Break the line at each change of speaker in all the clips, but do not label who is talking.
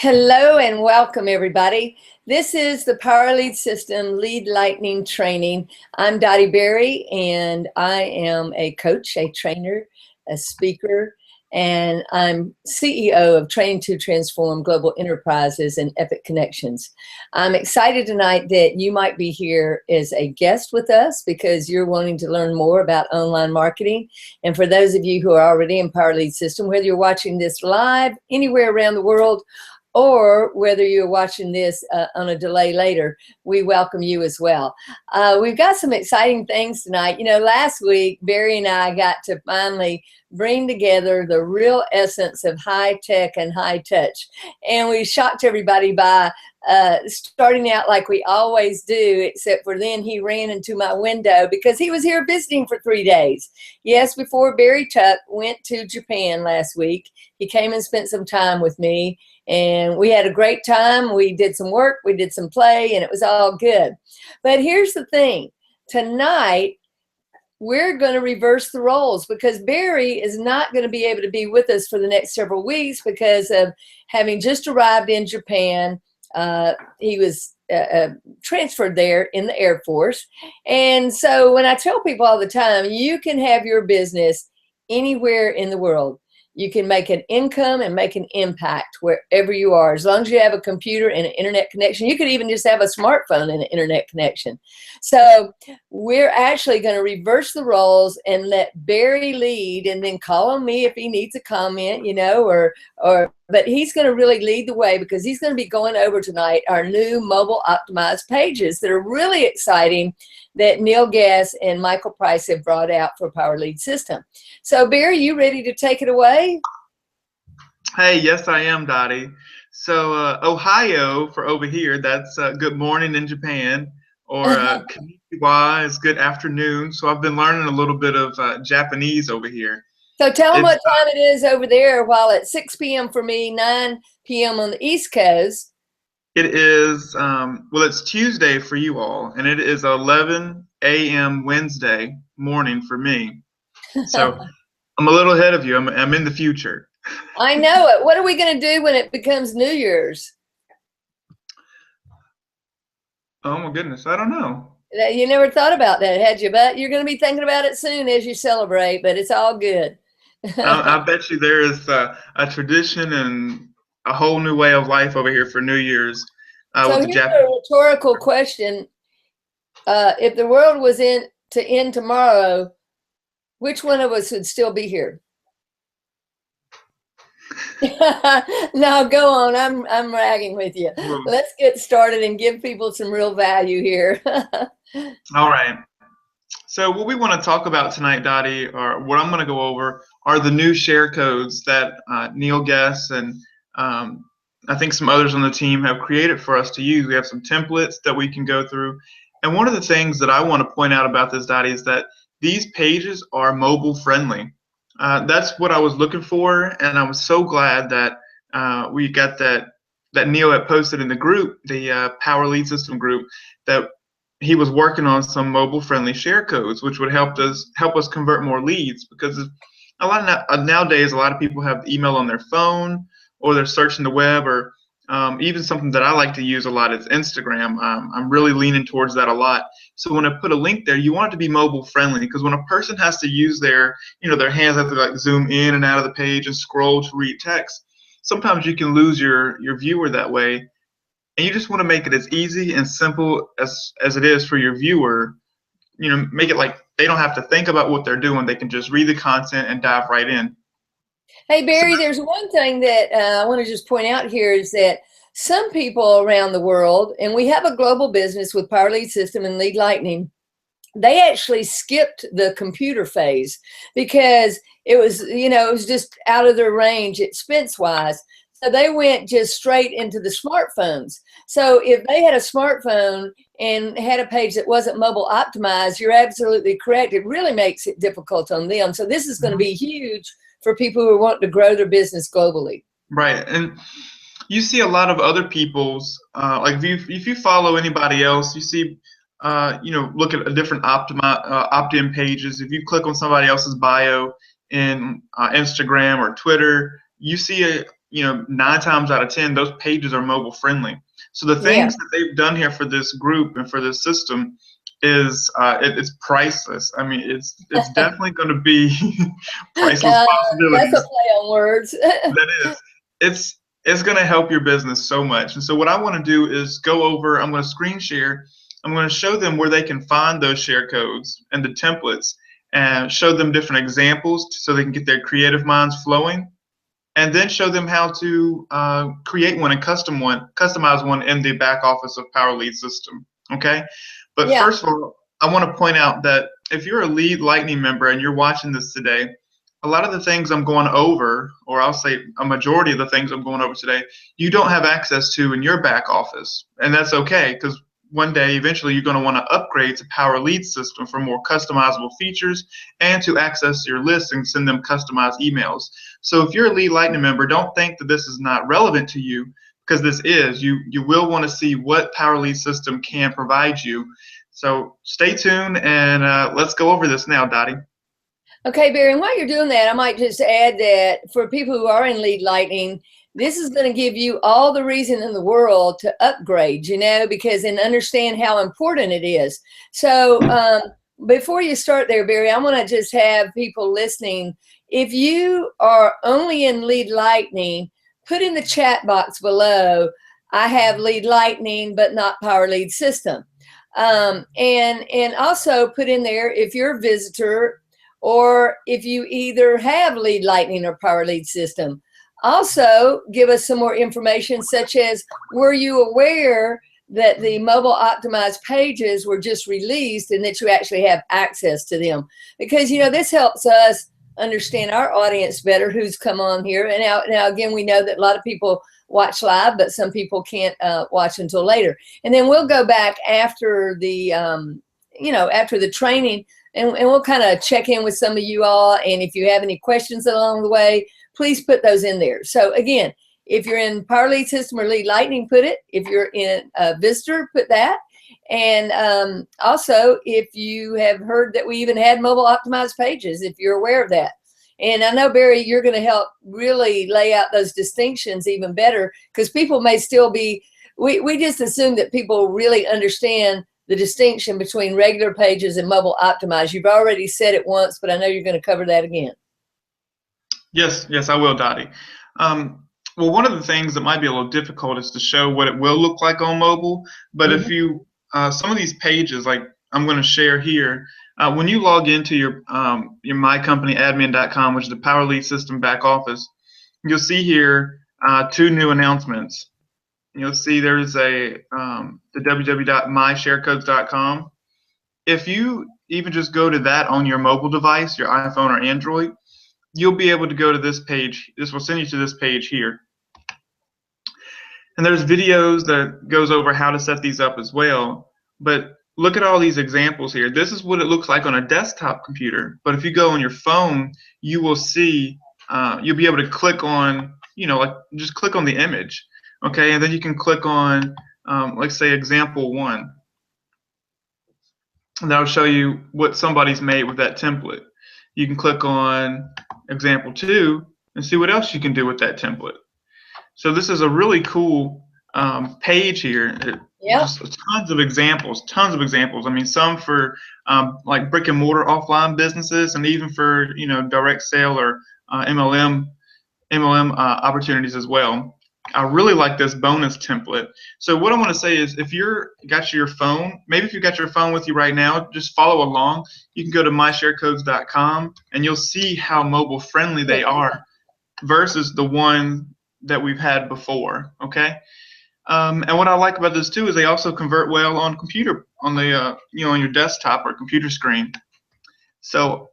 Hello and welcome, everybody. This is the Power Lead System Lead Lightning Training. I'm Dottie Berry, and I am a coach, a trainer, a speaker, and I'm CEO of Training to Transform Global Enterprises and Epic Connections. I'm excited tonight that you might be here as a guest with us because you're wanting to learn more about online marketing. And for those of you who are already in Power Lead System, whether you're watching this live anywhere around the world or whether you're watching this on a delay later, we welcome you as well. We've got some exciting things tonight. You know, last week, Barry and I got to finally bring together the real essence of high tech and high touch. And we shocked everybody by starting out like we always do, except for then he ran into my window because he was here visiting for 3 days. Yes, before Barry Tuck went to Japan last week, he came and spent some time with me. And we had a great time. We did some work, we did some play, and it was all good. But here's the thing. Tonight, we're going to reverse the roles because Barry is not going to be able to be with us for the next several weeks because of having just arrived in Japan. He was transferred there in the Air Force. And so when I tell people all the time, you can have your business anywhere in the world. You can make an income and make an impact wherever you are, as long as you have a computer and an internet connection. You could even just have a smartphone and an internet connection. So we're actually going to reverse the roles and let Barry lead, and then call on me if he needs a comment, you know, but he's going to really lead the way because he's going to be going over tonight our new mobile optimized pages that are really exciting that Neil Gass and Michael Price have brought out for Power Lead System. So Barry, you ready to take it away?
Hey, yes, I am, Dottie. So Ohio for over here, that's good morning in Japan, or konnichiwa is good afternoon. So I've been learning a little bit of Japanese over here.
So tell them what time it is over there while it's 6 p.m. for me, 9 p.m. on the East Coast.
It is, well, it's Tuesday for you all, and it is 11 a.m. Wednesday morning for me. So I'm a little ahead of you. I'm in the future.
I know it. What are we going to do when it becomes New Year's?
Oh, my goodness. I don't know.
You never thought about that, had you? But you're going to be thinking about it soon as you celebrate, but it's all good.
I bet you there is a tradition and a whole new way of life over here for New Year's.
So here's a rhetorical question. If the world was to end tomorrow, which one of us would still be here? No, go on. I'm ragging with you. Let's get started and give people some real value here.
All right. So what we want to talk about tonight, Dottie, or what I'm going to go over, are the new share codes that Neil Gass and I think some others on the team have created for us to use. We have some templates that we can go through. And one of the things that I want to point out about this, Dottie, is that these pages are mobile friendly. That's what I was looking for, and I was so glad that we got that Neil had posted in the group, the Power Lead System group, that he was working on some mobile friendly share codes, which would help us convert more leads, because a lot of nowadays a lot of people have email on their phone, or they're searching the web, or even something that I like to use a lot is Instagram. I'm really leaning towards that a lot. So when I put a link there, you want it to be mobile friendly, because when a person has to use their hands, have to like zoom in and out of the page and scroll to read text, sometimes you can lose your viewer that way. And you just want to make it as easy and simple as it is for your viewer. You know, make it like they don't have to think about what they're doing. They can just read the content and dive right in.
Hey, Barry, there's one thing that I want to just point out here is that some people around the world, and we have a global business with Power Lead System and Lead Lightning, they actually skipped the computer phase because it was just out of their range expense-wise. So they went just straight into the smartphones. So if they had a smartphone and had a page that wasn't mobile optimized, you're absolutely correct. It really makes it difficult on them. So this is going to be huge for people who want to grow their business globally.
Right. And you see a lot of other people's, like if you follow anybody else, you see, look at a different opt-in pages. If you click on somebody else's bio in Instagram or Twitter, you see 9 times out of 10, those pages are mobile friendly. So the
Yeah.
things that they've done here for this group and for this system is it's priceless. I mean, it's definitely going to be priceless
That's a
possibilities.
play on words.
That is, it's going to help your business so much. And so what I want to do is go over. I'm going to screen share. I'm going to show them where they can find those share codes and the templates, and show them different examples so they can get their creative minds flowing, and then show them how to create one and customize one in the back office of PowerLead system. Okay, but
Yeah.
first of all, I want to point out that if you're a Lead Lightning member and you're watching this today, a lot of the things I'm going over, or I'll say a majority of the things I'm going over today, you don't have access to in your back office, and that's okay, because one day eventually you're going to want to upgrade to PowerLead system for more customizable features and to access your lists and send them customized emails. So if you're a Lead Lightning member, don't think that this is not relevant to you, because this is. You will want to see what PowerLead system can provide you. So stay tuned, and let's go over this now, Dottie.
Okay, Barry, and while you're doing that, I might just add that for people who are in Lead Lightning, this is going to give you all the reason in the world to upgrade, because and understand how important it is. So before you start there, Barry, I want to just have people listening. If you are only in Lead Lightning, put in the chat box below, I have Lead Lightning, but not PowerLead system. And also put in there if you're a visitor, or if you either have Lead Lightning or PowerLead system. Also, give us some more information, such as, were you aware that the mobile optimized pages were just released and that you actually have access to them? Because, this helps us understand our audience better, who's come on here. And now again, we know that a lot of people watch live, but some people can't watch until later. And then we'll go back after the, after the training, and we'll kind of check in with some of you all. And if you have any questions along the way, please put those in there. So again, if you're in PowerLead system or Lead Lightning, put it. If you're in a visitor, put that. And also, if you have heard that we even had mobile optimized pages, if you're aware of that. And I know, Barry, you're going to help really lay out those distinctions even better, because people may still be, we just assume that people really understand the distinction between regular pages and mobile optimized. You've already said it once, but I know you're going to cover that again.
Yes, I will, Dottie. Well, one of the things that might be a little difficult is to show what it will look like on mobile. But if you, some of these pages, like I'm going to share here, when you log into your mycompanyadmin.com, which is the PowerLead system back office, you'll see here 2 new announcements. You'll see there's the www.mysharecodes.com. If you even just go to that on your mobile device, your iPhone or Android, you'll be able to go to this page. This will send you to this page here. And there's videos that goes over how to set these up as well. But look at all these examples here. This is what it looks like on a desktop computer. But if you go on your phone, you will see, you'll be able to click on, like just click on the image. Okay, and then you can click on, let's say, example 1. And that'll show you what somebody's made with that template. You can click on example 2 and see what else you can do with that template. So this is a really cool page here. Just tons of examples. I mean, some for like brick and mortar offline businesses, and even for direct sale or MLM opportunities as well. I really like this bonus template. So what I want to say is, if you're got your phone, maybe if you got your phone with you right now, just follow along. You can go to mysharecodes.com and you'll see how mobile friendly they are versus the one that we've had before. Okay. And what I like about this too is they also convert well on computer, on the on your desktop or computer screen. So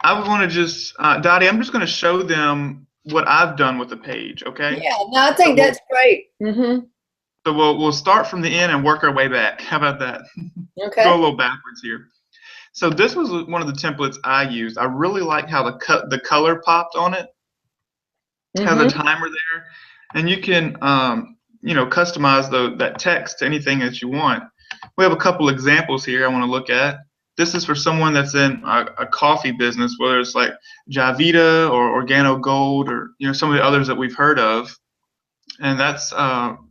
I would want to just Dottie, I'm just going to show them what I've done with the page. Okay.
Yeah, no, I think that's great. So
we'll start from the end and work our way back. How about that?
Okay.
Go a little backwards here. So this was one of the templates I used. I really like how the color popped on it. Has a timer there, and you can customize that text to anything that you want. We have a couple examples here I want to look at. this is for someone that's in a coffee business, whether it's like Javita or Organo Gold or some of the others that we've heard of. And that's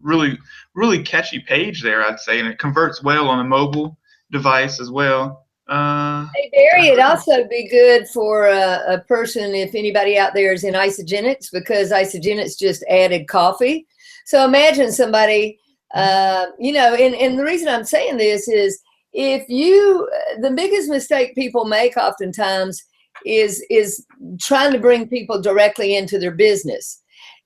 really, really catchy page there, I'd say, and it converts well on a mobile device as well.
Hey, Barry, it'd also be good for a person, if anybody out there is in Isagenix, because Isagenix just added coffee. So imagine somebody, and the reason I'm saying this is the biggest mistake people make oftentimes is trying to bring people directly into their business.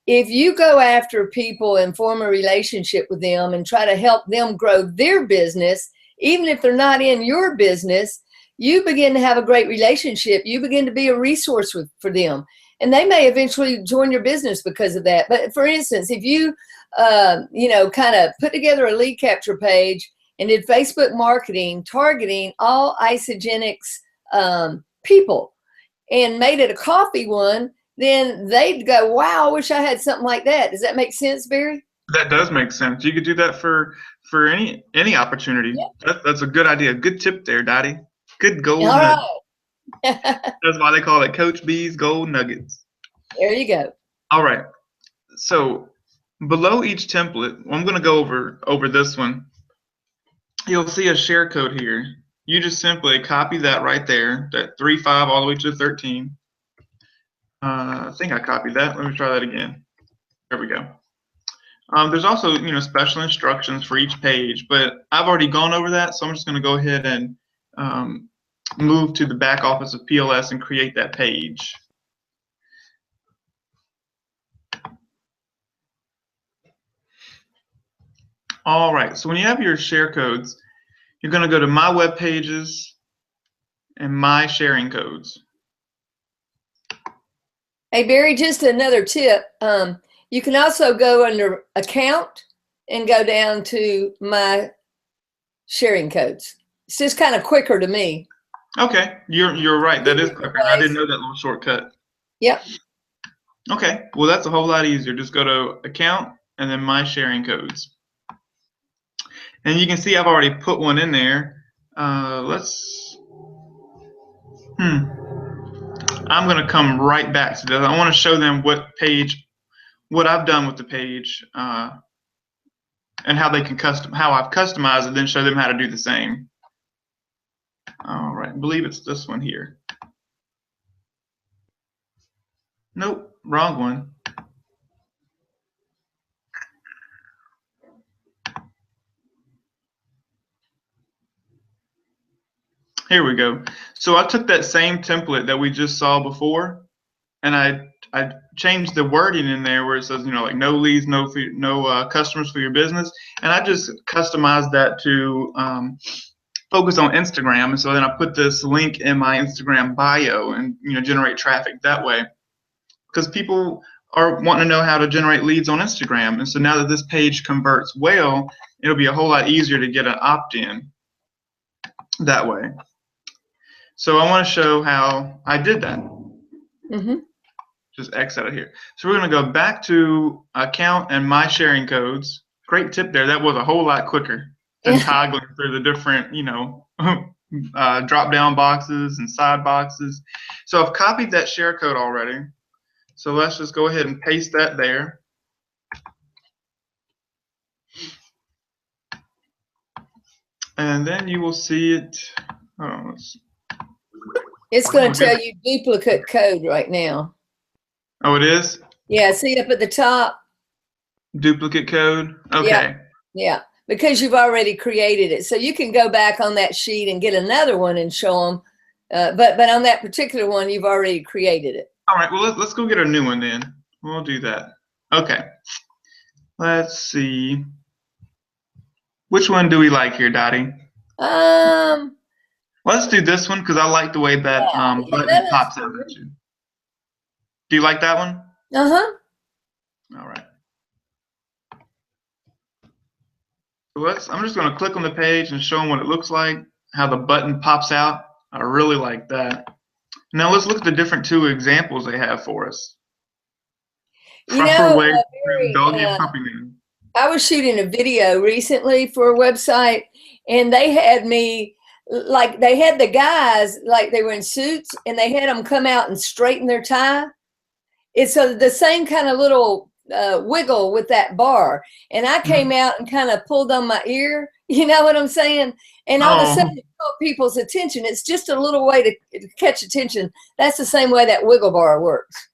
If you go after people and form a relationship with them and try to help them grow their business, even if they're not in your business, you begin to have a great relationship. You begin to be a resource for them. And they may eventually join your business because of that. But for instance, if you, kind of put together a lead capture page and did Facebook marketing targeting all Isagenix people and made it a coffee one, then they'd go, wow, I wish I had something like that. Does that make sense, Barry?
That does make sense. You could do that for any opportunity. Yeah. That's a good idea. Good tip there, Dottie. Good gold nuggets. Right. That's why they call it Coach B's Gold Nuggets.
There you go.
All right. So below each template, I'm going to go over this one. You'll see a share code here. You just simply copy that right there, that 3.5 all the way to 13. I think I copied that. Let me try that again. There we go. There's also, special instructions for each page, but I've already gone over that, so I'm just going to go ahead and move to the back office of PLS and create that page. All right, so when you have your share codes, you're going to go to My Web Pages and My Sharing Codes.
Hey, Barry, just another tip. You can also go under Account and go down to My Sharing Codes. It's just kind of quicker to me.
Okay, you're right. That is quicker. I didn't know that little shortcut.
Yep.
Okay, well, that's a whole lot easier. Just go to Account and then My Sharing Codes. And you can see I've already put one in there. I'm going to come right back to this. I want to show them what I've done with the page, and how they can how I've customized it, then show them how to do the same. All right, I believe it's this one here. Nope, wrong one. Here we go. So I took that same template that we just saw before, and I changed the wording in there where it says, like no leads, no customers for your business, and I just customized that to focus on Instagram. And so then I put this link in my Instagram bio and generate traffic that way, because people are wanting to know how to generate leads on Instagram. And so now that this page converts well, it'll be a whole lot easier to get an opt-in that way. So I want to show how I did that. Just X out of here. So we're going to go back to Account and My Sharing Codes. Great tip there. That was a whole lot quicker than toggling through the different, drop down boxes and side boxes. So I've copied that share code already. So let's just go ahead and paste that there. And then you will see it.
It's going to tell you duplicate code right now.
Oh, it is?
Yeah, see up at the top?
Duplicate code? Okay.
Yeah, because you've already created it. So you can go back on that sheet and get another one and show them. But on that particular one, you've already created it.
All right, well, let's go get a new one then. We'll do that. Okay. Let's see. Which one do we like here, Dottie? Let's do this one because I like the way that button pops out at you. Do you like that one?
Uh-huh.
All right. So I'm just going to click on the page and show them what it looks like, how the button pops out. I really like that. Now let's look at the different two examples they have for us. Proper way to doggy and puppy name.
I was shooting a video recently for a website, and they had me like they had the guys, like they were in suits and they had them come out and straighten their tie. It's the same kind of little wiggle with that bar. And I came out and kind of pulled on my ear, you know what I'm saying? And all of a sudden it caught people's attention. It's just a little way to catch attention. That's the same way that wiggle bar works.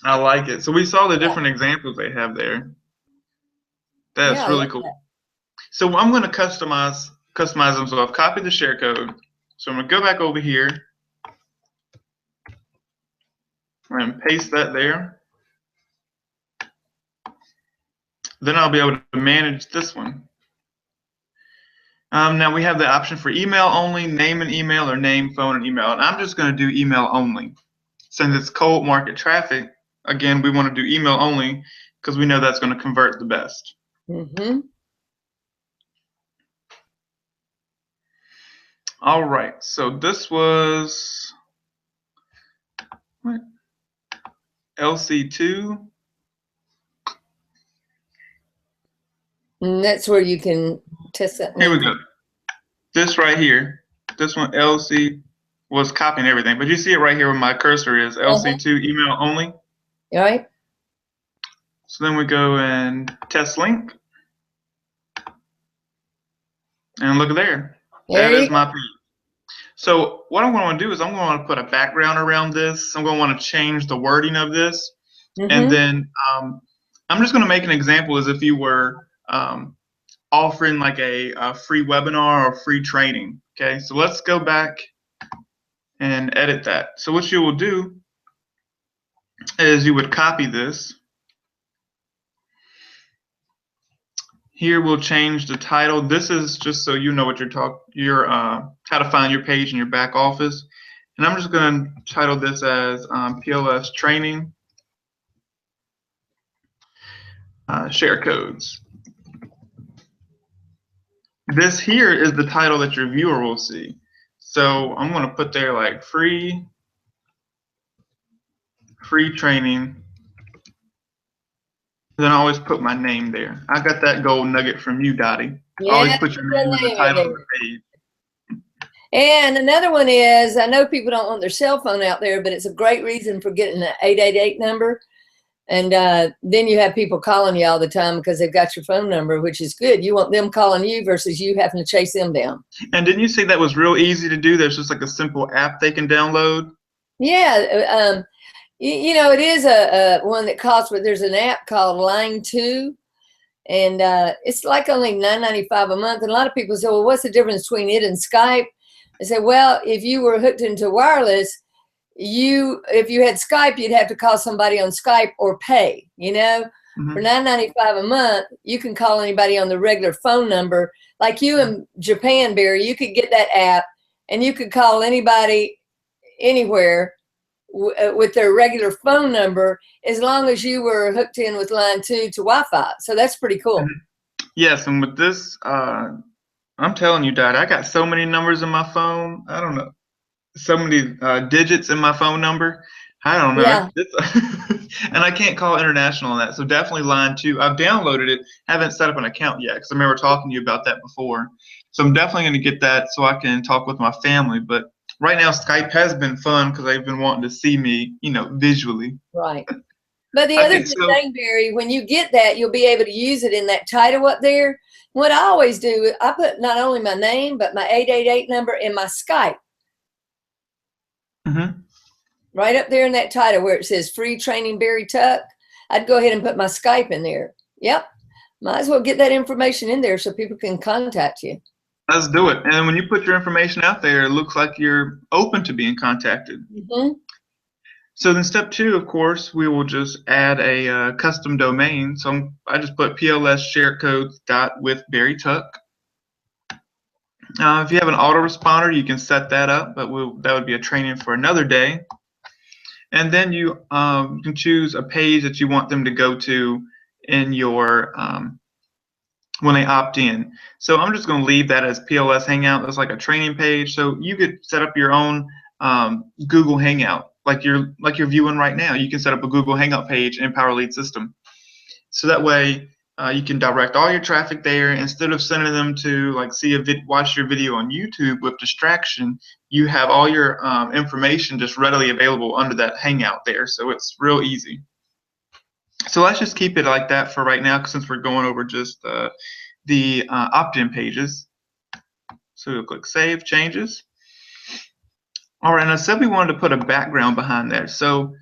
I like it. So we saw the different examples they have there. That's really cool. So I'm going to customize them. So I've copied the share code. So I'm going to go back over here and paste that there. Then I'll be able to manage this one. Now we have the option for email only, name and email, or name, phone, and email. And I'm just going to do email only. Since it's cold market traffic, again, we want to do email only because we know that's going to convert the best.
Mm-hmm.
All right, so this was what? LC2.
And that's where you can test that.
Here we go. This right here, this one, LC, was copying everything. But you see it right here where my cursor is, LC2 email only.
All right.
So then we go and test link. And look at there. That is my page. So what I'm going to do is I'm going to put a background around this. I'm going to want to change the wording of this. And then I'm just going to make an example as if you were offering like a free webinar or free training. Okay, so let's go back and edit that. So what you will do is you would copy this. Here we'll change the title. This is just so you know what how to find your page in your back office. And I'm just going to title this as PLS training share codes. This here is the title that your viewer will see. So I'm going to put there like free training. Then I always put my name there. I got that gold nugget from you, Dottie.
Yeah,
always put your name in the title of the page.
And another one is, I know people don't want their cell phone out there, but it's a great reason for getting an 888 number. And then you have people calling you all the time because they've got your phone number, which is good. You want them calling you versus you having to chase them down. And
didn't you say that was real easy to do? There's just like a simple app they can download?
Yeah. You know, it is a one that costs, but there's an app called Line 2. And it's like only $9.95 a month. And a lot of people say, well, what's the difference between it and Skype? I say, well, if you were hooked into wireless, if you had Skype, you'd have to call somebody on Skype or pay, you know. For $9.95 a month, you can call anybody on the regular phone number. Like you in Japan, Barry, you could get that app and you could call anybody anywhere with their regular phone number as long as you were hooked in with Line 2 to Wi-Fi. So that's pretty cool.
Yes, and with this, I'm telling you, Dad, I got so many numbers in my phone. I don't know. So many digits in my phone number. I don't know.
Yeah.
And I can't call international on that. So definitely Line 2. I've downloaded it. Haven't set up an account yet because I remember talking to you about that before. So I'm definitely going to get that so I can talk with my family. But right now, Skype has been fun because they've been wanting to see me, you know, visually.
Right. But the other thing, Barry, when you get that, you'll be able to use it in that title up there. What I always do, I put not only my name, but my 888 number and my Skype. Right up there in that title where it says free training Barry Tuck, I'd go ahead and put my Skype in there. Yep. Might as well get that information in there so people can contact you.
Let's do it. And when you put your information out there, it looks like you're open to being contacted. So then step 2, of course, we will just add a custom domain. So I just put plssharecodes.withbarrytuck. If you have an autoresponder, you can set that up, but that would be a training for another day. And then you can choose a page that you want them to go to in your when they opt in. So I'm just going to leave that as PLS Hangout. That's like a training page. So you could set up your own Google Hangout, like you're viewing right now. You can set up a Google Hangout page in PowerLead System. So that way You can direct all your traffic there instead of sending them to like watch your video on YouTube with distraction. You have all your information just readily available under that Hangout there, so it's real easy. So let's just keep it like that for right now, since we're going over just the opt-in pages. So we'll click Save Changes. All right, and I said we wanted to put a background behind there. So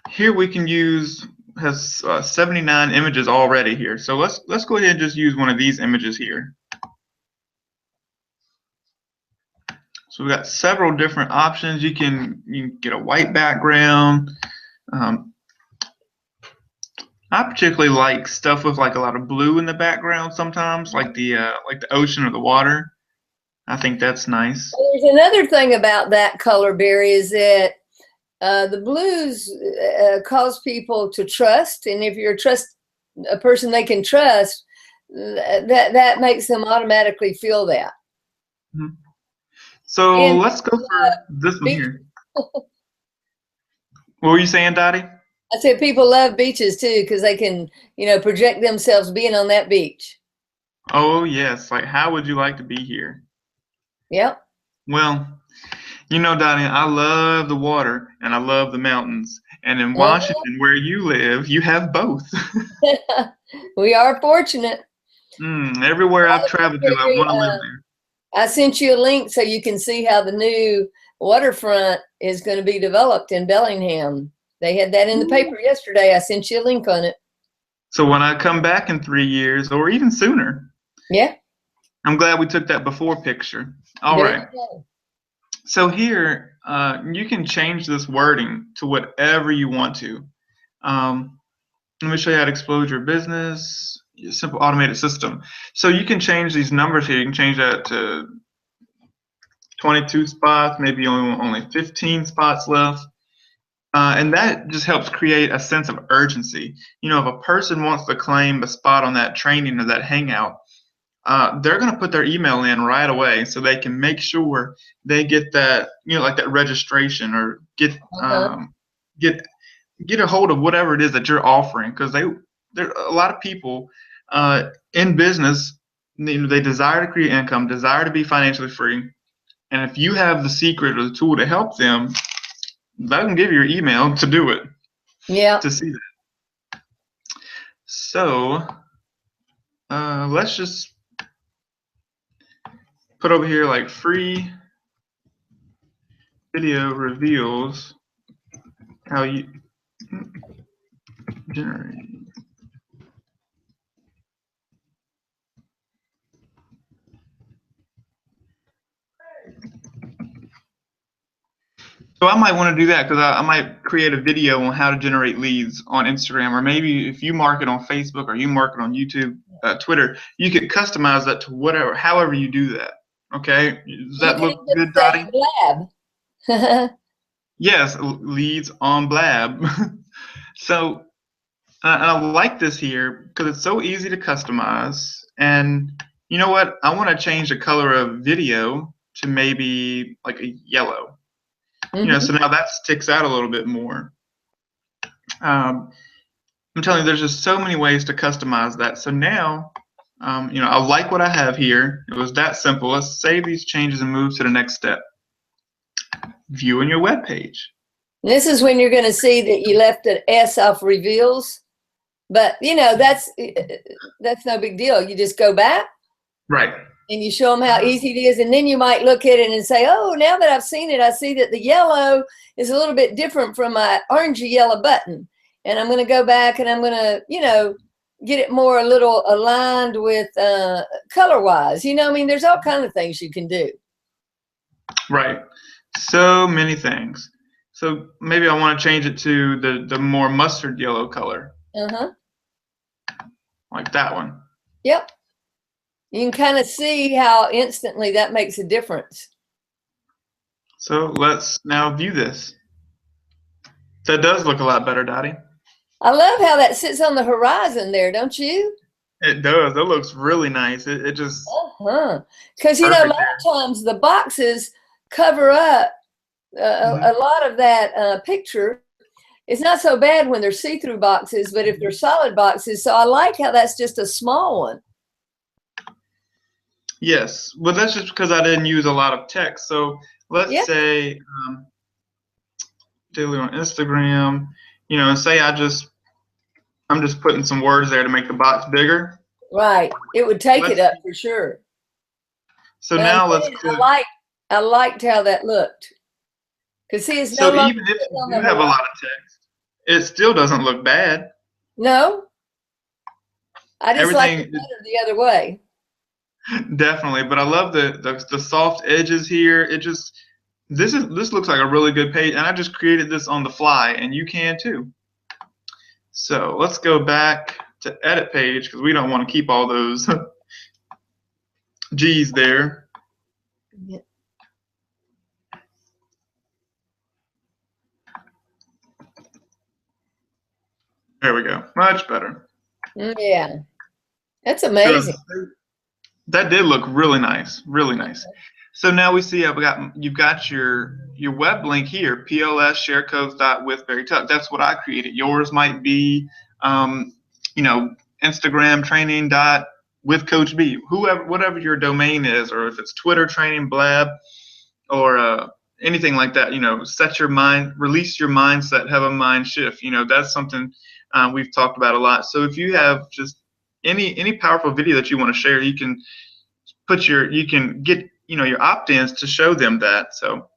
here we can use has 79 images already here. So let's go ahead and just use one of these images here. So we've got several different options. You can get a white background. I particularly like stuff with like a lot of blue in the background sometimes, like the ocean or the water. I think that's nice.
There's another thing about that color, Barry, is that the blues cause people to trust, and if you're a person they can trust, that makes them automatically feel that.
Mm-hmm. So let's go for this one here. What were you saying, Dottie?
I said people love beaches too because they can, project themselves being on that beach.
Oh yes, like how would you like to be here?
Yep.
Well, Dottie, I love the water and I love the mountains. And in Washington, where you live, you have both.
We are fortunate.
Everywhere I've traveled to, I want to live there.
I sent you a link so you can see how the new waterfront is going to be developed in Bellingham. They had that in the paper yesterday. I sent you a link on it.
So when I come back in 3 years or even sooner.
Yeah. I'm
glad we took that before picture. All right. So here, you can change this wording to whatever you want to. Let me show you how to explode your business. Simple automated system. So you can change these numbers here. You can change that to 22 spots, maybe only 15 spots left. And that just helps create a sense of urgency. If a person wants to claim a spot on that training or that Hangout, they're going to put their email in right away so they can make sure they get that, like that registration or get a hold of whatever it is that you're offering, because there are a lot of people in business. They desire to create income, desire to be financially free, and if you have the secret or the tool to help them, they can give you your email to do it.
Yeah.
To see that. So let's just put over here like free video reveals how you generate. So I might want to do that because I might create a video on how to generate leads on Instagram, or maybe if you market on Facebook or you market on YouTube, Twitter, you could customize that to however you do that. Okay, does that look good, Dottie?
Blab.
Yes, leads on Blab. So I like this here because it's so easy to customize. And you know what? I want to change the color of video to maybe like a yellow. So now that sticks out a little bit more. I'm telling you, there's just so many ways to customize that. So now, I like what I have here. It was that simple. Let's save these changes and move to the next step. Viewing your web page.
This is when you're going to see that you left an S off reveals, but that's no big deal. You just go back.
Right.
And you show them how easy it is. And then you might look at it and say, oh, now that I've seen it, I see that the yellow is a little bit different from my orangey yellow button. And I'm going to go back and I'm going to, get it more a little aligned with color-wise. There's all kinds of things you can do.
Right. So many things. So maybe I want to change it to the more mustard yellow color. Like that one.
Yep. You can kind of see how instantly that makes a difference.
So let's now view this. That does look a lot better, Dottie.
I love how that sits on the horizon there, don't you?
It does. That looks really nice. It just.
Because, a lot of times the boxes cover up a lot of that picture. it's not so bad when they're see-through boxes, but if they're solid boxes, so I like how that's just a small one.
Yes, well, that's just because I didn't use a lot of text. So let's say daily on Instagram, say I'm just putting some words there to make the box bigger.
Right, it would take it up for sure.
So but now let's click.
I liked how that looked. Because see, it's
so even if you do have a lot of text, it still doesn't look bad.
No, I just like it better the other way.
Definitely, but I love the soft edges here. This looks like a really good page, and I just created this on the fly, and you can too. So let's go back to edit page because we don't want to keep all those G's there.
Yeah.
There we go. Much better.
Yeah, that's amazing.
So that did look really nice, really nice. So now we see you've got your web link here, plssharecodes.withbarrytuck. That's what I created. Yours might be, Instagram training with Coach B, whatever your domain is, or if it's Twitter training, Blab, or anything like that. Set your mind, release your mindset, have a mind shift. That's something we've talked about a lot. So if you have just any powerful video that you want to share, you can get your opt-ins to show them that. So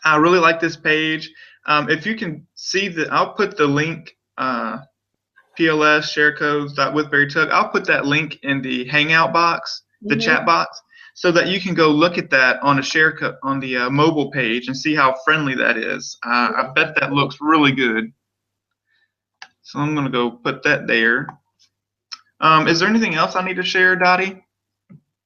I really like this page. If you can see I'll put the link, plssharecodes.withbarrytuck. I'll put that link in the Hangout box, the chat box, so that you can go look at that on the mobile page and see how friendly that is. I bet that looks really good. So I'm going to go put that there. Is there anything else I need to share, Dottie?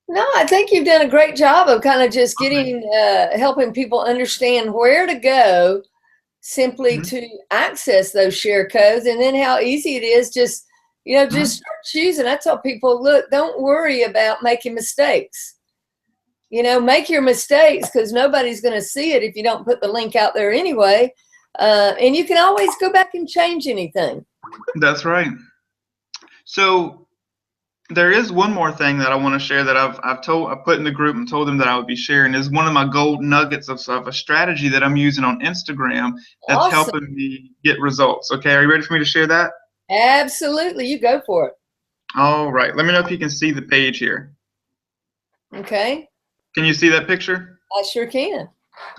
No, I think you've done a great job of kind of just helping people understand where to go simply to access those share codes, and then how easy it is just start choosing. I tell people, look, don't worry about making mistakes. Make your mistakes because nobody's going to see it if you don't put the link out there anyway. And you can always go back and change anything.
That's right. So there is one more thing that I want to share that I put in the group and told them that I would be sharing. Is one of my gold nuggets of a strategy that I'm using on Instagram that's helping me get results. Okay, are you ready for me to share that?
Absolutely, you go for it.
All right, let me know if you can see the page here.
Okay.
Can you see that picture?
I sure can.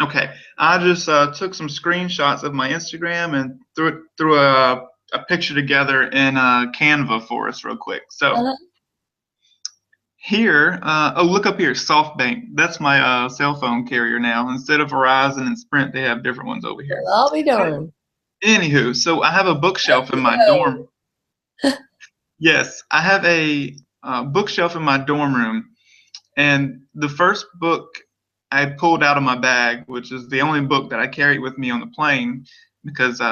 Okay, I just took some screenshots of my Instagram and threw a picture together in Canva for us real quick. So here, look up here, SoftBank. That's my cell phone carrier now. Instead of Verizon and Sprint, they have different ones over here.
Well, I'll be darned.
Anywho, so I have a bookshelf in my dorm. Yes, I have a bookshelf in my dorm room. And the first book I pulled out of my bag, which is the only book that I carry with me on the plane, because,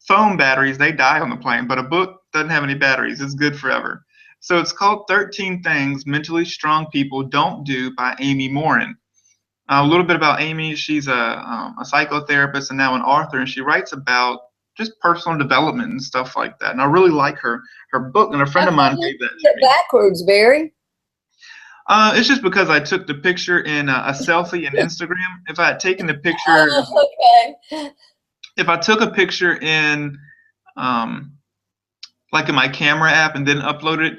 phone batteries, they die on the plane, but a book doesn't have any batteries. It's good forever. So it's called 13 Things Mentally Strong People Don't Do by Amy Morin. A little bit about Amy. She's a psychotherapist and now an author, and she writes about just personal development and stuff like that. And I really like her book, and a friend of mine gave that to me.
Backwards, Barry.
It's just because I took the picture in a selfie in Instagram. If I had taken the picture, if I took a picture in, like in my camera app and then uploaded it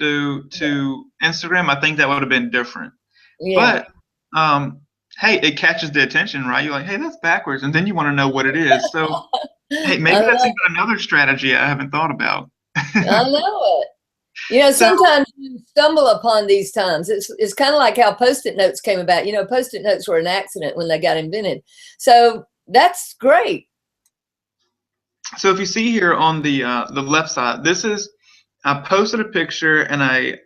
to Instagram, I think that would have been different. Yeah. But hey, it catches the attention, right? You're like, hey, that's backwards, and then you want to know what it is. So hey, maybe that's even another strategy I haven't thought about.
I know it. Sometimes you stumble upon these times. It's kind of like how Post-it notes came about. Post-it notes were an accident when they got invented. So that's great.
So if you see here on the left side, I posted a picture and I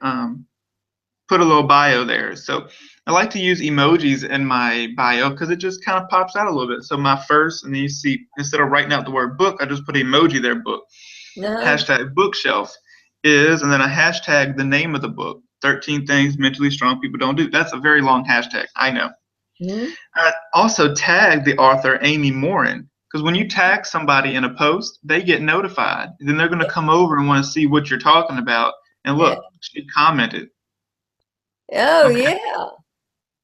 put a little bio there. So I like to use emojis in my bio because it just kind of pops out a little bit. So my first, and then you see, instead of writing out the word book, I just put emoji there, book. Hashtag bookshelf is, and then I hashtag the name of the book, 13 Things Mentally Strong People Don't Do. That's a very long hashtag, I know. I also tagged the author, Amy Morin. Because when you tag somebody in a post, they get notified. Then they're going to come over and want to see what you're talking about. And
Yeah.
look, she commented.
Oh,
Okay.
yeah.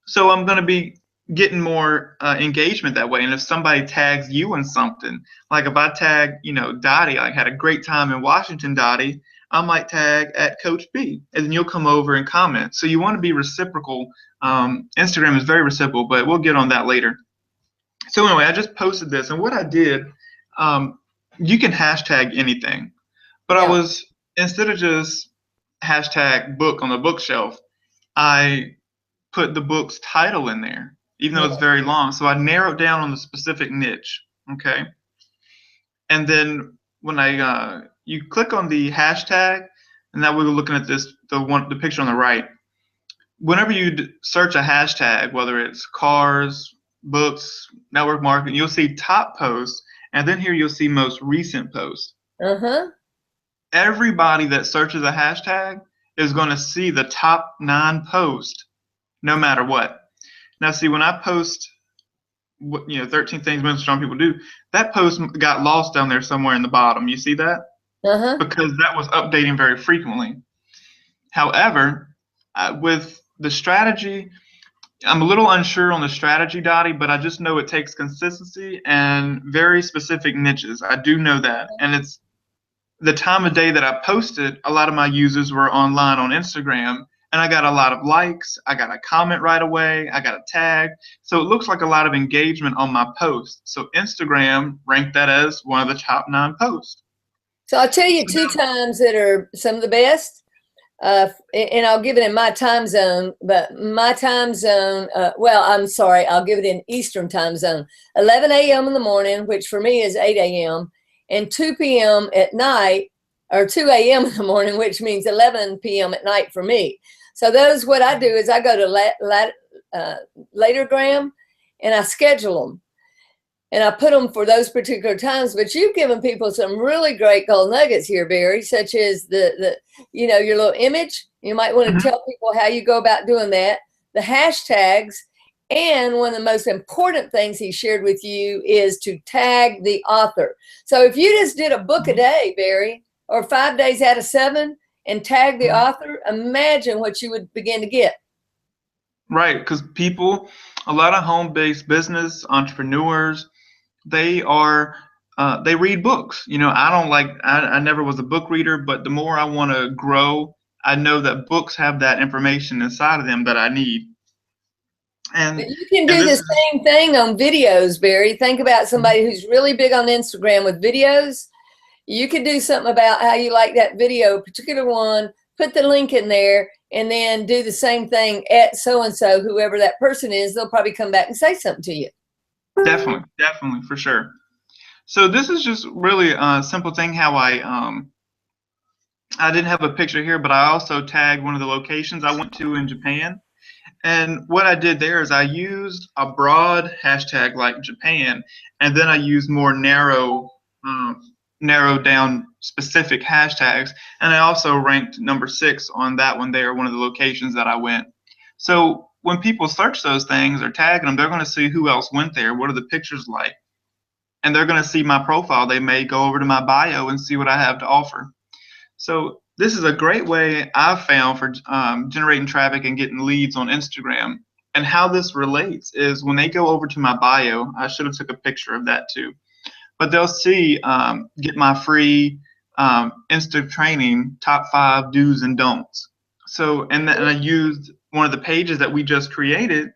So I'm going to be getting more engagement that way. And if somebody tags you in something, like if I tag, Dottie, I had a great time in Washington, Dottie, I might tag at Coach B, and then you'll come over and comment. So you want to be reciprocal. Instagram is very reciprocal, but we'll get on that later. So anyway, I just posted this, and what I did, you can hashtag anything, but
Yeah.
instead of just hashtag book on the bookshelf, I put the book's title in there, even though it's very long. So I narrowed down on the specific niche, okay? And then when you click on the hashtag, and now we were looking at the picture on the right. Whenever you search a hashtag, whether it's cars, books, network marketing, you'll see top posts, and then here you'll see most recent posts.
Uh-huh.
Everybody that searches a hashtag is going to see the top 9 posts, no matter what. Now, see, when I post, 13 things most strong people do, that post got lost down there somewhere in the bottom. You see that?
Uh-huh.
Because that was updating very frequently. However, with the strategy, I'm a little unsure on the strategy, Dottie, but I just know it takes consistency and very specific niches. I do know that. And it's the time of day that I posted, a lot of my users were online on Instagram, and I got a lot of likes. I got a comment right away. I got a tag. So it looks like a lot of engagement on my post. So Instagram ranked that as one of the top 9 posts.
So I'll tell you 2 times that are some of the best. And I'll give it in my time zone, but my time zone, I'm sorry, I'll give it in Eastern time zone. 11 a.m. in the morning, which for me is 8 a.m., and 2 p.m. at night, or 2 a.m. in the morning, which means 11 p.m. at night for me. So what I do is I go to Latergram, and I schedule them. And I put them for those particular times, but you've given people some really great gold nuggets here, Barry, such as your little image. You might want to tell people how you go about doing that, the hashtags, and one of the most important things he shared with you is to tag the author. So if you just did a book a day, Barry, or 5 days out of 7 and tag the author, imagine what you would begin to get.
Right, because a lot of home-based business entrepreneurs, they read books. I never was a book reader, but the more I want to grow, I know that books have that information inside of them that I need. And
but you can do the same thing on videos, Barry. Think about somebody who's really big on Instagram with videos. You could do something about how you like that video, particular one, put the link in there, and then do the same thing at so-and-so, whoever that person is. They'll probably come back and say something to you.
Definitely, for sure. So this is just really a simple thing how I didn't have a picture here, but I also tagged one of the locations I went to in Japan. And what I did there is I used a broad hashtag like Japan, and then I used more narrow down specific hashtags. And I also ranked number 6 on that one there, one of the locations that I went. So when people search those things or tag them, they're going to see who else went there, what are the pictures like, and they're going to see my profile. They may go over to my bio and see what I have to offer. So this is a great way I've found for generating traffic and getting leads on Instagram. And how this relates is when they go over to my bio, I should have took a picture of that too, but they'll see get my free Insta training, top 5 do's and don'ts. So, and I used one of the pages that we just created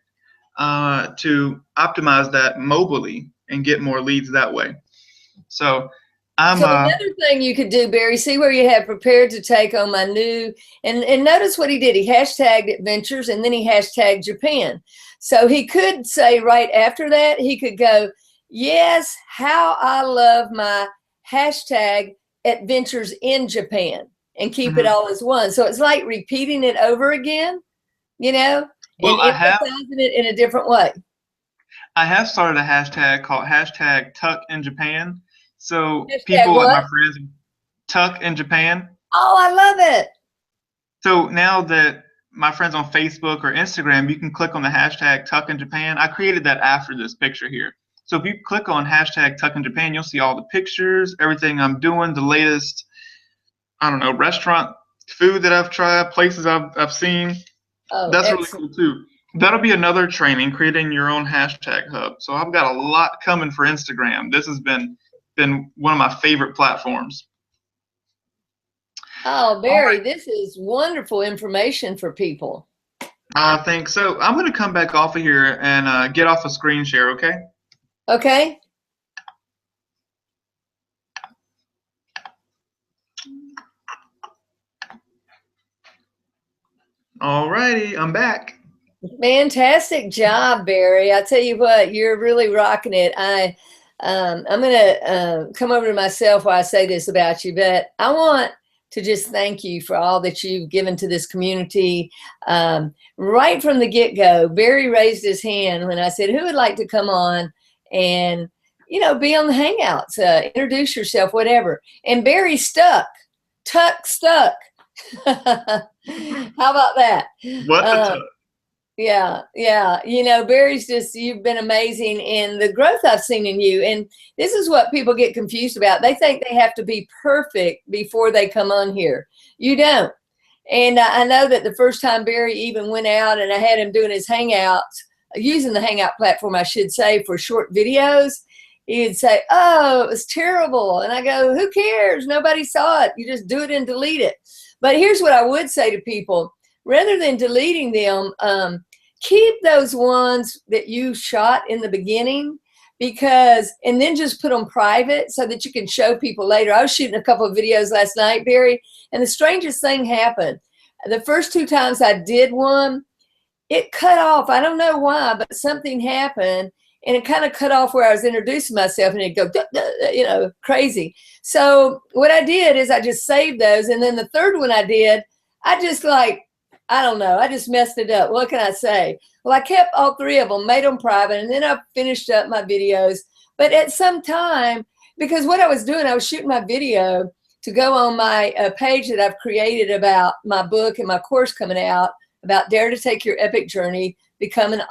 to optimize that mobilely and get more leads that way. So
another thing you could do, Barry, see where you have prepared to take on my new, and notice what he did. He hashtagged adventures and then he hashtagged Japan. So he could say right after that, he could go, yes, how I love my hashtag adventures in Japan, and keep it all as one. So it's like repeating it over again, and emphasizing it in a different way.
I have started a hashtag called hashtag Tuck in Japan. So
hashtag
people
what?
like my friends, Tuck in Japan.
Oh, I love it.
So now that my friends on Facebook or Instagram, you can click on the hashtag Tuck in Japan. I created that after this picture here. So if you click on hashtag Tuck in Japan, you'll see all the pictures, everything I'm doing, the latest, I don't know, restaurant food that I've tried, places I've seen.
Oh,
That's really
excellent.
cool too. That'll be another training, creating your own hashtag hub. So I've got a lot coming for Instagram. This has been one of my favorite platforms.
Oh,
All
Barry,
right.
this is wonderful information for people.
I think so. I'm going to come back off of here and get off of screen share, okay?
Okay.
All righty, I'm back.
Fantastic job, Barry. I tell you what, you're really rocking it. I'm gonna come over to myself while I say this about you, but I want to just thank you for all that you've given to this community. Right from the get-go, Barry raised his hand when I said, who would like to come on and, be on the Hangouts, introduce yourself, whatever. And Barry stuck. Stuck. How about that?
What the tuck?
Yeah. Barry's you've been amazing in the growth I've seen in you. And this is what people get confused about. They think they have to be perfect before they come on here. You don't. And I know that the first time Barry even went out and I had him doing his Hangouts, using the Hangout platform, I should say, for short videos, he'd say, oh, it was terrible. And I go, who cares? Nobody saw it. You just do it and delete it. But here's what I would say to people. Rather than deleting them, keep those ones that you shot in the beginning and then just put them private so that you can show people later. I was shooting a couple of videos last night, Barry, and the strangest thing happened. The first 2 times I did one, it cut off. I don't know why, but something happened and it kind of cut off where I was introducing myself and it'd go, duh, duh, crazy. So what I did is I just saved those. And then the third one I did, I just I don't know. I just messed it up. What can I say? Well, I kept all 3 of them, made them private, and then I finished up my videos. But at some time, because what I was doing, I was shooting my video to go on my page that I've created about my book and my course coming out about Dare to Take Your Epic Journey, Become an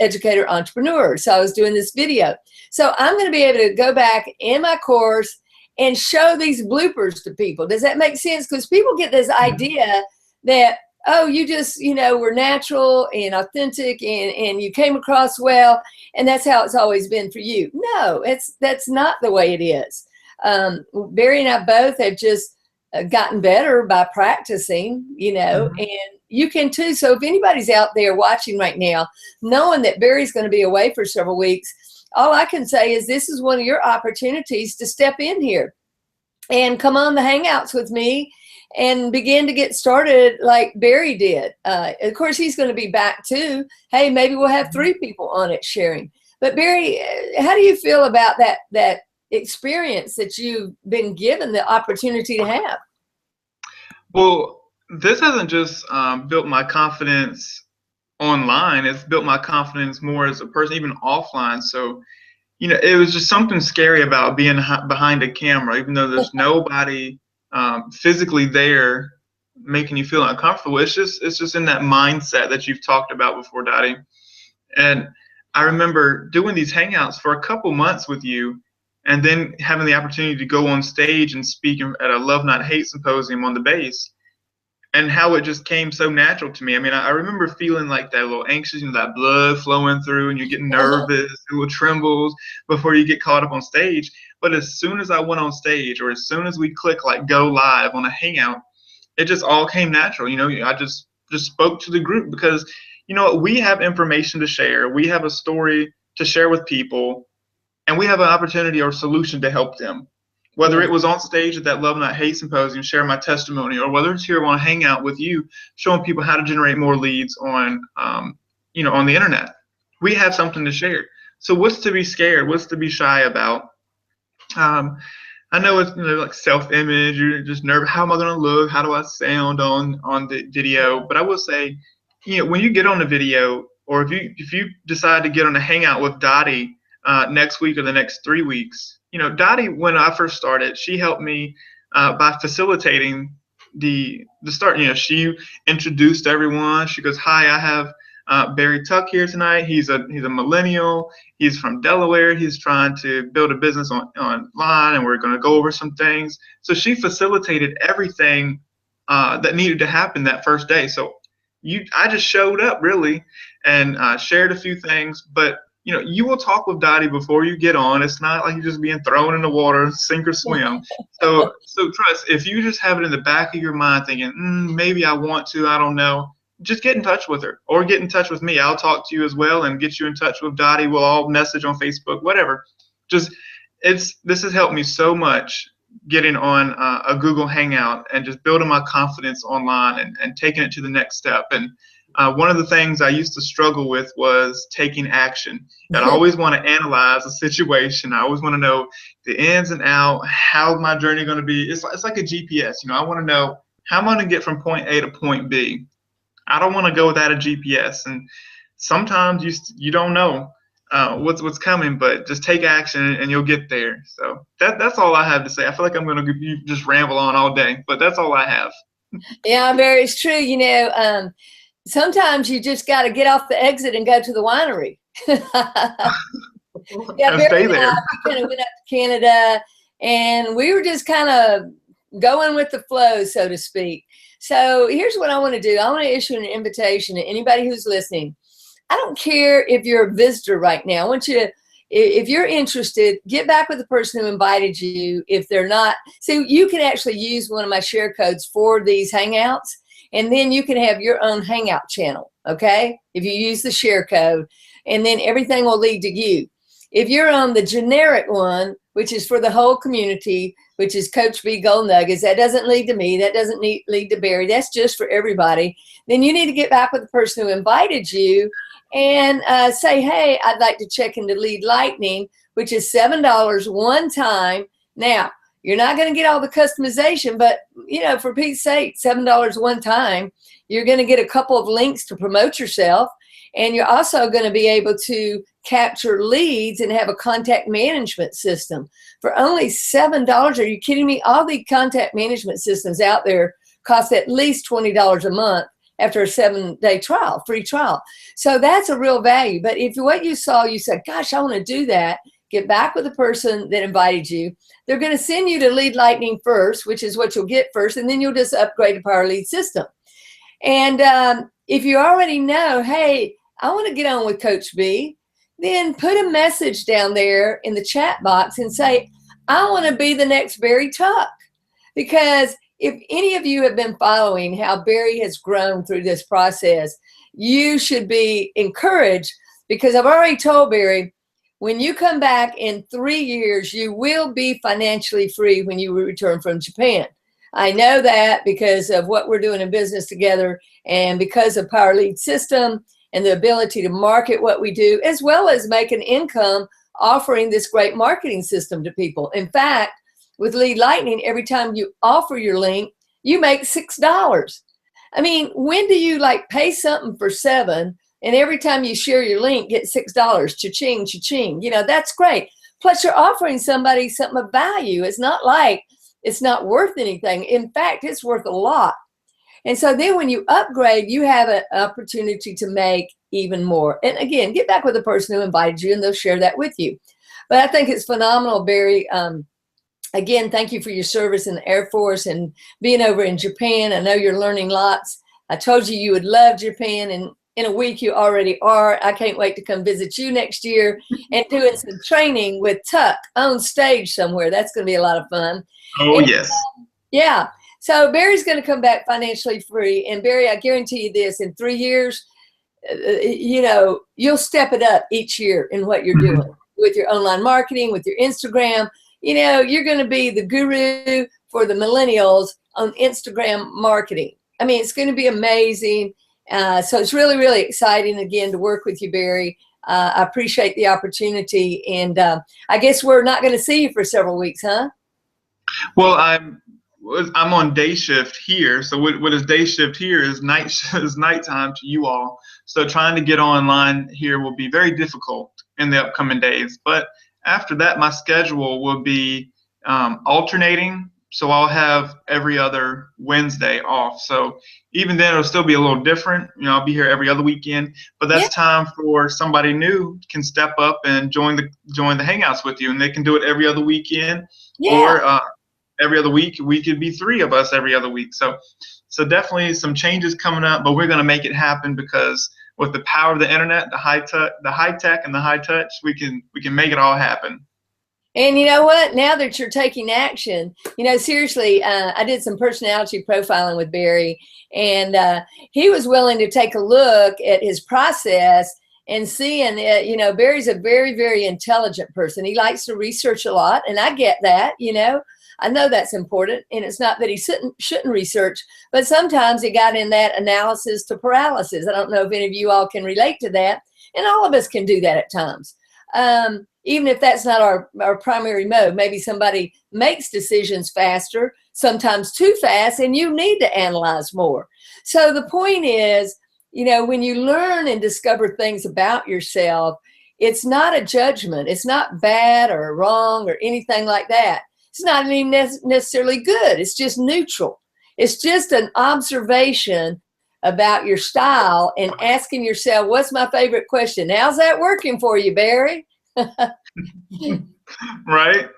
Educator Entrepreneur. So I was doing this video. So I'm going to be able to go back in my course and show these bloopers to people. Does that make sense? Because people get this idea that, oh, you just, were natural and authentic and you came across well, and that's how it's always been for you. No, that's not the way it is. Barry and I both have just gotten better by practicing, and you can too. So if anybody's out there watching right now, knowing that Barry's going to be away for several weeks, all I can say is this is one of your opportunities to step in here and come on the Hangouts with me and begin to get started like Barry did. Of course, he's going to be back too. Hey, maybe we'll have 3 people on it sharing. But Barry, how do you feel about that experience that you've been given the opportunity to have?
Well, this hasn't just built my confidence online. It's built my confidence more as a person, even offline. So, it was just something scary about being behind a camera, even though there's nobody physically there making you feel uncomfortable. It's just in that mindset that you've talked about before, Dottie. And I remember doing these Hangouts for a couple months with you, and then having the opportunity to go on stage and speak at a Love Not Hate symposium on the base, and how it just came so natural to me. I mean, I remember feeling like that little anxious, that blood flowing through, and you're getting nervous, little trembles before you get caught up on stage. But as soon as I went on stage, or as soon as we click go live on a Hangout, it just all came natural. I just spoke to the group because, we have information to share. We have a story to share with people, and we have an opportunity or solution to help them. Whether it was on stage at that Love Not Hate symposium, share my testimony, or whether it's here on Hangout with you, showing people how to generate more leads on, on the internet. We have something to share. So what's to be scared? What's to be shy about? I know it's like self-image. You're just nervous. How am I going to look? How do I sound on the video? But I will say, when you get on the video, or if you decide to get on a Hangout with Dottie next week or the next 3 weeks. Dottie, when I first started, she helped me by facilitating the start. She introduced everyone. She goes, hi, I have Barry Tuck here tonight. He's a millennial. He's from Delaware. He's trying to build a business online, and we're going to go over some things. So she facilitated everything that needed to happen that first day. So I just showed up really and shared a few things, but you will talk with Dottie before you get on. It's not like you're just being thrown in the water, sink or swim. So trust, if you just have it in the back of your mind thinking, maybe I want to, I don't know, just get in touch with her or get in touch with me. I'll talk to you as well and get you in touch with Dottie. We'll all message on Facebook, whatever. This has helped me so much getting on a Google Hangout and just building my confidence online and taking it to the next step. And one of the things I used to struggle with was taking action. I'd always want to analyze a situation. I always want to know the ins and outs, how's my journey going to be. It's like a GPS. I want to know how I'm going to get from point A to point B. I don't want to go without a GPS. And sometimes you don't know what's coming, but just take action and you'll get there. So that's all I have to say. I feel like I'm going to just ramble on all day, but that's all I have.
Yeah, Barry, it's true. Sometimes you just got to get off the exit and go to the winery. Yeah,
stay there.
We kind of went up to Canada, and we were just kind of going with the flow, so to speak. So here's what I want to do. I want to issue an invitation to anybody who's listening. I don't care if you're a visitor right now. I want you to, if you're interested, get back with the person who invited you. If they're not, so you can actually use one of my share codes for these Hangouts. And then you can have your own Hangout channel, okay? If you use the share code, and then everything will lead to you. If you're on the generic one, which is for the whole community, which is Coach B Gold Nuggets, that doesn't lead to me, that doesn't lead to Barry, that's just for everybody, then you need to get back with the person who invited you and say, hey, I'd like to check into Lead Lightning, which is $7 one time. Now, you're not going to get all the customization, but, for Pete's sake, $7 one time, you're going to get a couple of links to promote yourself. And you're also going to be able to capture leads and have a contact management system for only $7. Are you kidding me? All the contact management systems out there cost at least $20 a month after a 7-day trial, free trial. So that's a real value. But if what you saw, you said, gosh, I want to do that, get back with the person that invited you. They're going to send you to Lead Lightning first, which is what you'll get first, and then you'll just upgrade to Power Lead System. And if you already know, hey, I want to get on with Coach B, then put a message down there in the chat box and say, I want to be the next Barry Tuck. Because if any of you have been following how Barry has grown through this process, you should be encouraged, because I've already told Barry, when you come back in 3 years, you will be financially free when you return from Japan. I know that because of what we're doing in business together, and because of Power Lead System and the ability to market what we do, as well as make an income offering this great marketing system to people. In fact, with Lead Lightning, every time you offer your link, you make $6. I mean, when do you pay something for $7 and every time you share your link, get $6, cha-ching, cha-ching? That's great. Plus you're offering somebody something of value. It's not like it's not worth anything. In fact, it's worth a lot. And so then when you upgrade, you have an opportunity to make even more. And again, get back with the person who invited you and they'll share that with you. But I think it's phenomenal, Barry. Again, thank you for your service in the Air Force and being over in Japan. I know you're learning lots. I told you would love Japan, and in a week you already are. I can't wait to come visit you next year and doing some training with Tuck on stage somewhere. That's going to be a lot of fun.
Oh, and, yes.
Yeah. So Barry's going to come back financially free. And Barry, I guarantee you this, in 3 years, you'll step it up each year in what you're doing with your online marketing, with your Instagram. You're going to be the guru for the millennials on Instagram marketing. I mean, it's going to be amazing. So it's really, really exciting, again, to work with you, Barry. I appreciate the opportunity. And I guess we're not going to see you for several weeks, huh?
Well, I'm on day shift here. So what is day shift here is nighttime to you all. So trying to get online here will be very difficult in the upcoming days. But after that, my schedule will be alternating So I'll have every other Wednesday off. So even then, it'll still be a little different. I'll be here every other weekend, but
Yeah.
that's time for somebody new can step up and join the Hangouts with you, and they can do it every other weekend,
Yeah.
or every other week. We could be 3 of us every other week. So definitely some changes coming up, but we're going to make it happen, because with the power of the internet, the high tech, and the high touch, we can make it all happen.
And you know what? Now that you're taking action, seriously, I did some personality profiling with Barry, and he was willing to take a look at his process and seeing it. Barry's a very, very intelligent person. He likes to research a lot, and I get that. I know that's important, and it's not that he shouldn't research, but sometimes he got in that analysis to paralysis. I don't know if any of you all can relate to that, and all of us can do that at times. Even if that's not our primary mode, maybe somebody makes decisions faster, sometimes too fast, and you need to analyze more. So the point is, when you learn and discover things about yourself, it's not a judgment. It's not bad or wrong or anything like that. It's not even necessarily good. It's just neutral. It's just an observation about your style and asking yourself, what's my favorite question? How's that working for you, Barry?
Right?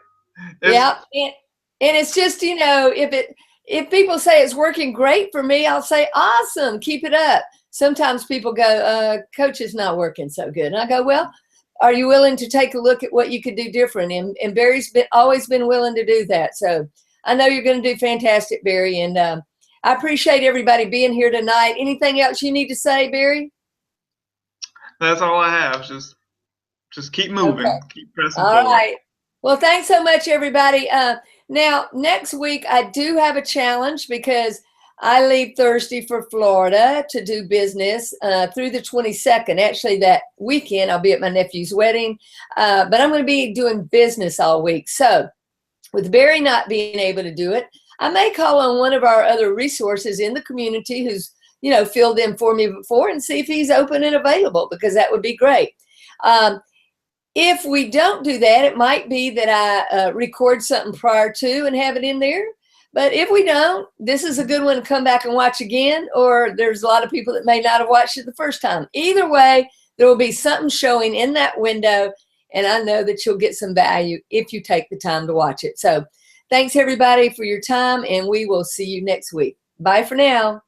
Yeah. And it's just, if people say it's working great for me, I'll say, awesome, keep it up. Sometimes people go, coach, is not working so good. And I go, well, are you willing to take a look at what you could do different? And Barry's always been willing to do that. So I know you're going to do fantastic, Barry. And I appreciate everybody being here tonight. Anything else you need to say, Barry?
That's all I have. Just keep moving.
Okay.
Keep pressing
All
forward.
right. Well, thanks so much, everybody. Now, next week, I do have a challenge, because I leave Thursday for Florida to do business through the 22nd. Actually, that weekend, I'll be at my nephew's wedding, but I'm going to be doing business all week. So with Barry not being able to do it, I may call on one of our other resources in the community who's, filled in for me before, and see if he's open and available, because that would be great. If we don't do that, it might be that I record something prior to and have it in there. But if we don't, this is a good one to come back and watch again, or there's a lot of people that may not have watched it the first time. Either way, there will be something showing in that window, and I know that you'll get some value if you take the time to watch it. So thanks, everybody, for your time, and we will see you next week. Bye for now.